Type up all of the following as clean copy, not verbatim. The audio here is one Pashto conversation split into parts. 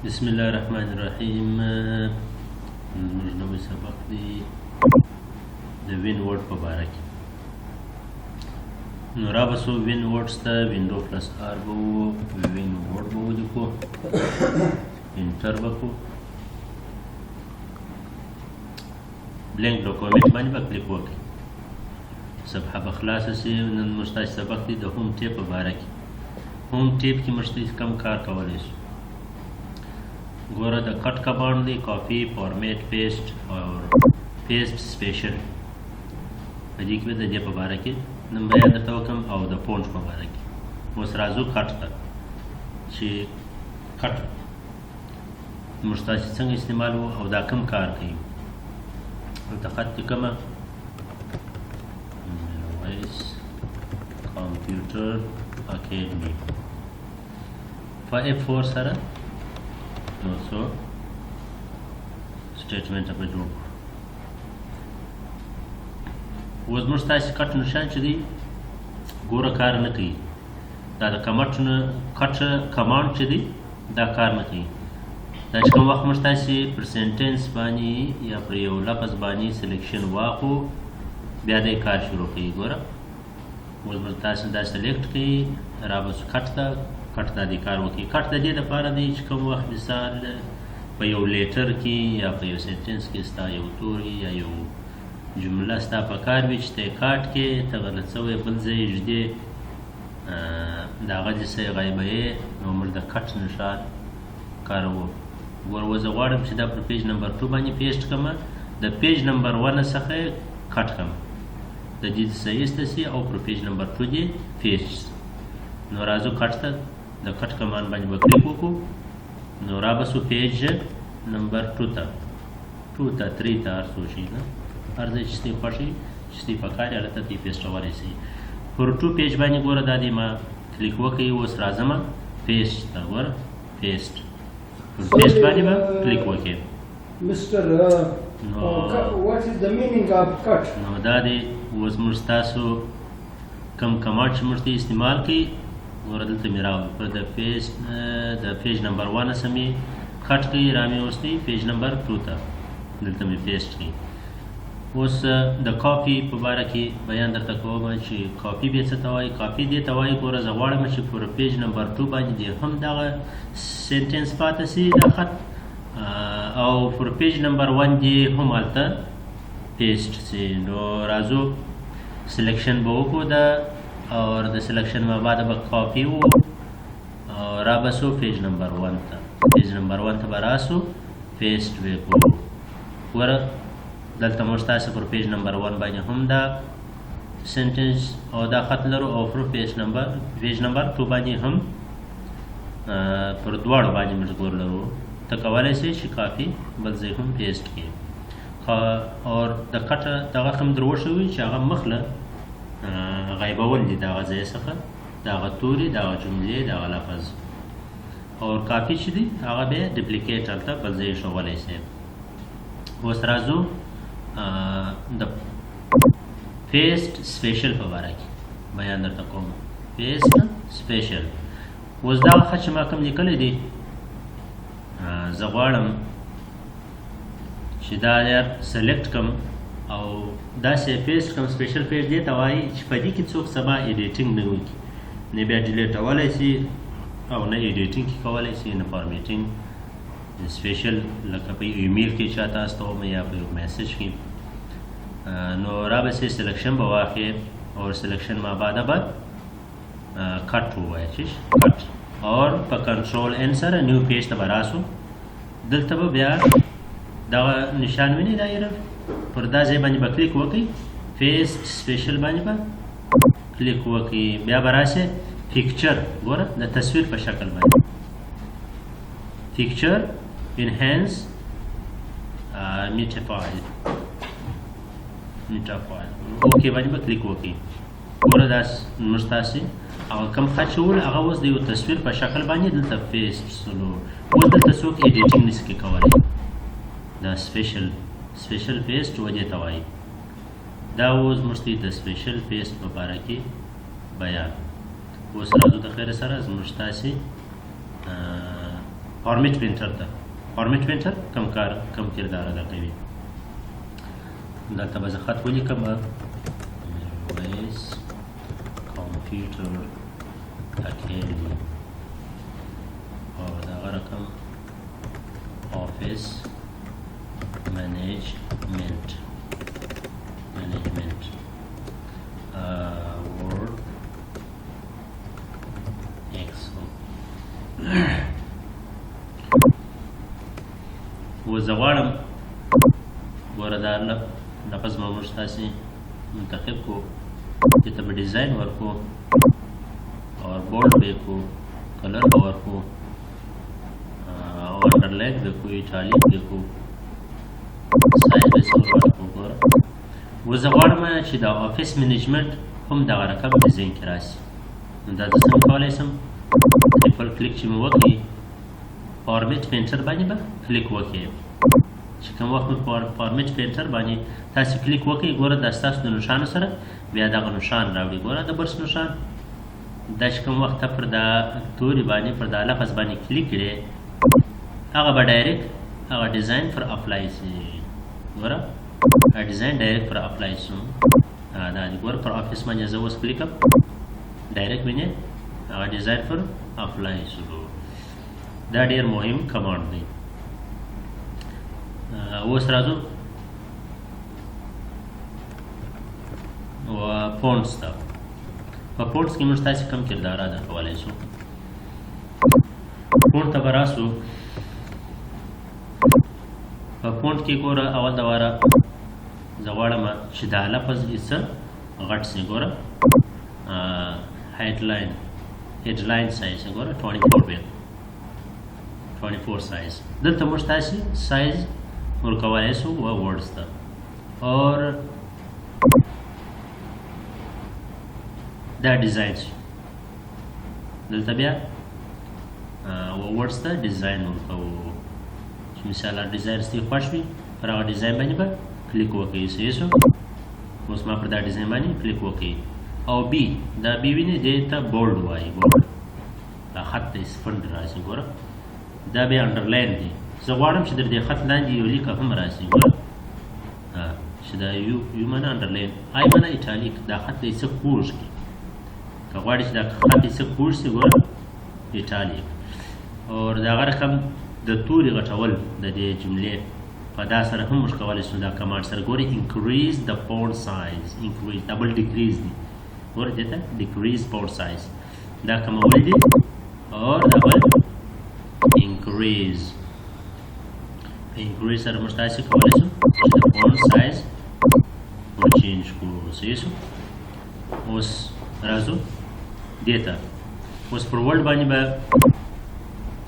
بسم الله الرحمن الرحیم. زموږ نوی سبق دی د وین ورډ په باره کې. نو را به سو وین ورډز ته وینډو پلس آر به وین ورډ به ولیکو، انټر به کړو، بلینک ډاکومنټ باندې به کلیک وکړئ، صفحه به خلاصه سي. نن موږ ستاسو سبق دی د هوم ټیب په باره کې. هوم ټیب کې موږ کم کار کولی شو. ګوره د کټ کمانډ دی، کاپی، فارمیټ، پیسټ اور پیسټ سپیشل. په دې کې به د دې په باره کې نن بیان درته وکړم او د فونټ په باره کې. اوس راځو کټ ته چې کټ موږ تاسو څنګه استعمالو او دا کم کار کوي. دلته خط کې کومه Mirwais کمپیوټر اکیډمي F4 سره نو څو سټیټمنټ به جوړ کړو. اوس موږ ستاسو کټ نشان چې دی ګوره کار نه کوي. دا د کټ کمانډ چې دی دا کار نه کوي. دا چې کوم وخت موږ ستاسو پر سنټنس باندې یا پر یو لفظ باندې سلیکشن واخو بیا د کار شروع کوي. ګوره اوس موږ تاسو دا سلیکټ کوي، را به کټ ته کټ د دې کار وکړي. کټ د دې دپاره دی چې کوم وخت مثال په یو لیټر کې یا په یو سنټنس کې ستا یو توری یا یو جمله ستا په کار وي چې ته یې کاټ کې ته غلط شوی بل ځای یې ږدې د هغه ځای یې غایبوې، نو موږ د کټ نښان کاروو. ګوره اوس زه غواړم چې دا پر پیج نمبر 2 باندې پیسټ کړمه، د پیج نمبر 1 څخه یې کټ کړم، د دې صحیح ایسته سي او پر پیج نمبر 2 دې پیسټ. نو راځو کټ ته د کټ کمانډ باندې به کلیک وکړو. نو را به سو پیج نمبر 2 ته 3 ته هر څو شي نه هر ځای چې ستې خوښي چې ستې په کار یې هلته ته یې پیسټولی سي. پر 2 پیج باندې ګوره دا دې ما کلیک وکړئ. اوس راځمه پیسټ ته، ګوره پیسټ پر پیسټ باندې به کلیک وکړئ. نو دا دې اوس موږ ستاسو کم کمانډ چې موږ ته استعمال کړي ګوره دلته مې راوړي پر د پیج نمبر 1 سه مې کټ کړي، را مې اوستی پیج نمبر 2 ته دلته مې پیسټ کړي. اوس د کاپي په باره کې بیان درته کوم چې کاپي بیا څه ته وایي. کاپي دې ته وایي ګوره زه غواړم چې پر پیج نمبر 2 باندې دې هم دغه سنټنس پاته سي دا خط، او پر پیج نمبر 1 دې هم هلته پیسټ سي. نو راځو سلیکشن به وکړو دا اور د سلیکشن ما بعد به کاپی و اور را بسو پیج نمبر 1 ته، پیج نمبر 1 ته به راسو پیسټ به کړو. ګوره دلته موږ تاسو پر پیج نمبر 1 باندې هم دا سنټنس او دا خط لرو او پر پیج نمبر 2 باندې هم پر دواړو باندې موږ ګور لرو. ته کولی شئ چې کاپی بل ځای هم پیسټ کړئ. اور د کټ دغه هم در وښوي چې هغه مخله غیبول دي دغه ځای څخه دغه توري دغه جملې دغه لفظ. اور کاپي چې دي هغه بیا ډپلیکیټ هلته بل ځای ایښولی شي. اوس راځو د پیسټ سپیشل په باره کې بیان درته کوم. پیسټ سپیشل اوس دغه خط چې ما کوم لیکلی دی زه غواړم چې دا یار سلیکټ کړم او داسې پیسټ کړم. سپیشل پیج دې ته وایي چې په دې کې څوک سبا ایډیټینګ نه وکړي، نه بیا ډیلیټولی شي او نه ایډیټینګ کې کولی شي نه فارمیټینګ. سپیشل لکه په ایمیل کې چاته استوم یا په یو میسج کې. نو را به سي سلیکشن به واخلې اور سلیکشن ما بعد به کټ ووایي چې کټ اور په کنټرول ان سره نیو پیج ته به راسو. دلته به بیا دغه نشان ویني دایره پر دا ځای باندې به کلیک وکړئ، پیسټ سپیشل باندې به کلیک وکړئ. بیا به راشئ پیکچر، ګوره د تصویر په شکل باندې پیکچر انهانس میټافایل اوکې باندې به کلیک وکړئ. ګوره دا موږ تاسې هغه کوم خط چې ول هغه اوس د یو تصویر په شکل باندې دلته پیسټ سلو. اوس دلته څوک ایډیټینګ نشي کولی. دا سپیشل پیسټ وجې ته وایي. دا اوس موږ ته د سپیشل پیسټ په باره کې بیان. اوس راځو د خیر سره زموږ تاسې فارمیټ پرنټر ته فارمیټ پرنټر کم کار کم کردار ادا کوي. دلته به زه خط ولیکم Mirwais Computer Academy او دغه رقم Office Management Word Excel. وزه غواړم ګوره دا لفظ ما موږ تاسې منتخب کو چې ته به ډیزاین ورکو اور بولډ به کو کلر به ورکو او انډرلاین به کو ایټالیک به کو سایز به څومره ورکو. ګوره وزه غواړم چې دا آفیس منیجمنټ هم دغه رقم ډیزاین کې راسي. نو دا زه څنګه کولی شم؟ ټریپل کلیک چې مې وکړي فارمیټ پینټر باندې به کلیک وکړئ. چې کوم وخت مې فارمیټ پینټر باندې تاسې کلیک وکړئ ګوره دا ستاسو د نښانو سره بیا دغه نښان راوړي. ګوره د برس نښان دا چې کوم وخت ته پر دا توري باندې پر دا لفظ باندې کلیک کړې هغه به ډایرکټ هغه ډیزاین پر اپلای شي. ګوره ډیزاین ډایرکټ پر اپلای شو. دا دی ګوره پر آفیس باندې زه اوس کلیک کوم ډایرکټ وینئ هغه ډیزاین پر اپلای شو. دا ډیر مهم کمانډ دی. اوس راځو فونټس ته. په فونټس کې موږ تاسې کوم کردار ادا کولی شو؟ فونټ ته به راسو. په فونټ کې ګوره اول د واره زه غواړم چې دا لفظ یې څه غټ سي. ګوره هیډلاین سایز ګوره 24 سایز. دلته موږ تاسې سایز ورکولی شو ورډس ته اور دا ډیزاین شو. دلته بیا ورډس ته ډیزاین ورکوو چې مثالا ډیزاین ستاسې خوښ وي پر هغه ډیزاین باندې به کلیک وکړئ. صحیح شو. اوس ما پر دا ډیزاین باندې کلیک وکړئ او بي دا بي وینئ دې ته بولډ وایي. بولډ دا خط ته سپنډ راځي. ګوره دا بیا انډرلاین دی. زه غواړم چې در دې خط لاندې یو لیکه هم راسي. ګوره چې دا یو معنی انډرلاین آی معنی ایټالیک. دا خط دې څه کوږ کړي. که غواړې چې دا خط دې څه کوږ شي ګوره ایټالیک. اور دغه رقم د توري غټول د دې جملې په دا سره هم موږ کولی شو دا کمانډ سره. ګورئ انکریز د فونټ سایز. انکریز ډبل ډیکریز دی. ګوره دې ته ډیکریز فونټ سایز دا کمول دي اور ډبل انکریز. انکریز سره موږ تاسې کولی شو چې د فونټ سایز ورچینج کړو. صحیح شو. اوس راځو دې ته. اوس پر ورډ باندې به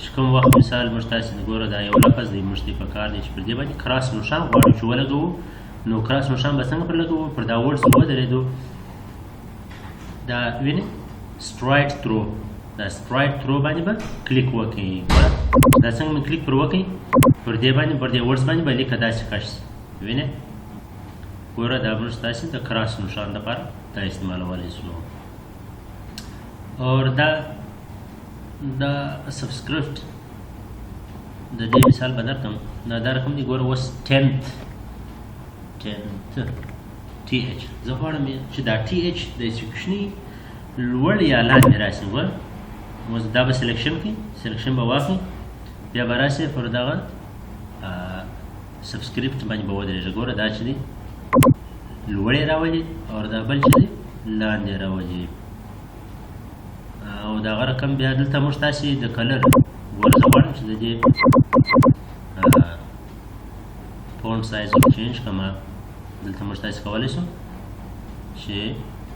چې کوم وخت مثال موږ تاسې ګوره دا یو لفظ دی موږ ته پکار دی چې پر دې باندې کراس نښان غواړو چې ولګوو. نو کراس نښان به څنګه پر لګوو؟ پر دا ورډ ودرېدو دا وینئ سټرایټ تھرو. دا سټرایټ تھرو باندې به کلیک وکړئ. دا څنګه مې کلیک پر وکړئ پر دې باندې پر دې ورډس باندې به لیکه داسې کش شي. وینئ ګوره دا موږ تاسې د کراس نښان لپاره دا استعمالولی شو. اور دا سبسکرپټ د دې مثال به درکړم. دا رقم دی ګوره اوس 10th TH. زه غواړم چې دا TH د کوچني لوړ یا لاندې راسي. ګوره اوس دا به سلیکشن کړئ. سلیکشن به واخلئ بیا به راسي پر دغه سبسکرپټ باندې به ودرېږي. ګوره دا چې دی لوړې راولي او دا بل چې دی لاندې راولي. او دغه رقم بیا دلته موږ تاسې د کلر ګوره زه غواړم چې د دې فونټ سایز چینج کړم. دلته موږ تاسې کولی شو چې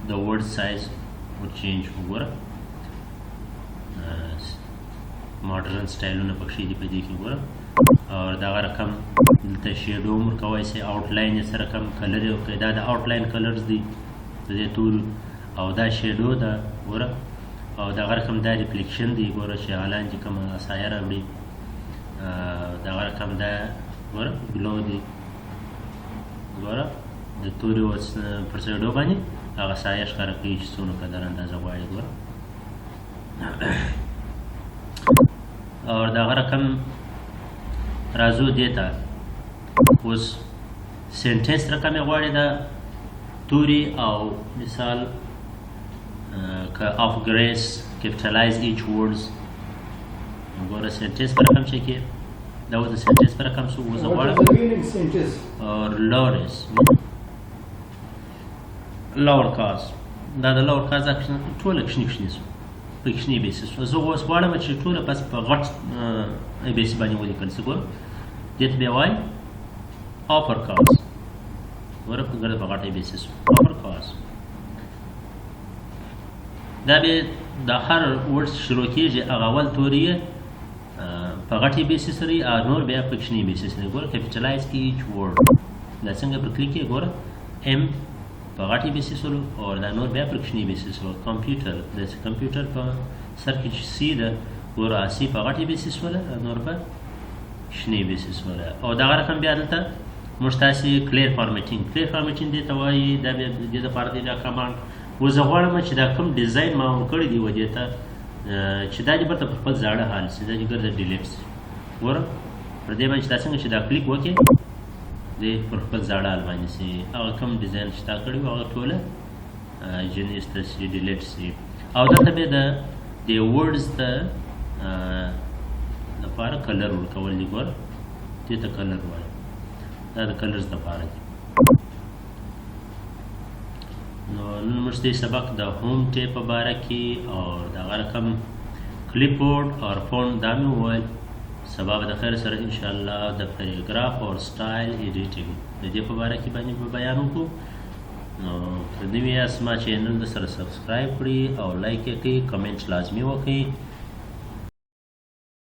د ورډ سایز چینج کړو. ګوره ماډرن سټایلونه پکښې دي په دې کې. ګوره اور دغه رقم دلته شیډو هم ورکولی شئ. آوټلاین یې سره کم کلر یې ورکوئ. دا د آوټلاین کلرز دي د دې تورو او دا شیډو ده. ګوره او دغه رقم دا ریفلیکشن دی. ګوره چې حالان چې کومه سایه راوړي. دغه رقم دا ګوره ګلو دی. ګوره د توري پر سایډو باندې هغه سایه ښکاره کوي چې څومره قدر اندازه غواړي. ګوره او دغه رقم راځو دې ته اوس سنټنس رقم یې غواړي دا توري او مثال که of grace capitalize each words وګوره سنټنس په رقم چې کې دا اوس د سنټنس په رقم څو اوس غواړم or loudness lower cause دا د lower cause ټوله کښني کښني سو په کښني بیسس زه اوس غواړم چې ټوله بس په غټ بیس باندې ولیکل سي ګوره دې ته بیا وایي upper cause ګوره په ګره په غټه بیسس upper cause دا به د هر ورډ شروع کېږي هغه اول توري په غټې بیسس لري او نور بیا په کښني بیسس لري ګوره capitalize each word دا څنګه پر کلیک یې ګوره M په غټې بیسس ولو او دا نور بیا پر کښني بیسس ولو کمپیوټر داسې کمپیوټر په سر کې چې سی ده ګوره سی په غټې بیسس وله نور په کښني بیسس وله او دغه رقم بیا دلته موږ تاسې کلیر فارمیټینګ دې ته وایي دا بیا د دې دپاره دی دا کمانډ اوس زه غواړم چې دا کوم ډیزاین ما ورکړی دی و دې ته چې دا دې برته په خپل زاړه حال سي دا دې ګرځه ډیلیټ سي ګوره پر دې باندې چې دا څنګه چې دا کلیک وکړې دې پر خپل زاړه حال باندې سي هغه کوم ډیزاین چې تا کړی و هغه ټوله ځینې ایسته سي ډیلیټ سي او دلته بیا د دې ورډز ته دپاره کلر ورکول دي ګوره دې ته کلر وایي دا د کلرز دپاره دي نو نن موږ دې سبق د هوم ټیپ په باره کې او دغه رقم کلیپ بورډ او فونټ دا مې وویل سبا به د خیر سره انشاءالله د پیراګراف او سټایل ایډیټینګ د دې په باره کې باندې به بیان وکړو نو که نوي یاست ما چینل د سره سبسکرایب کړئ او لایک یې کړئ کمنټ لازمي وکړئ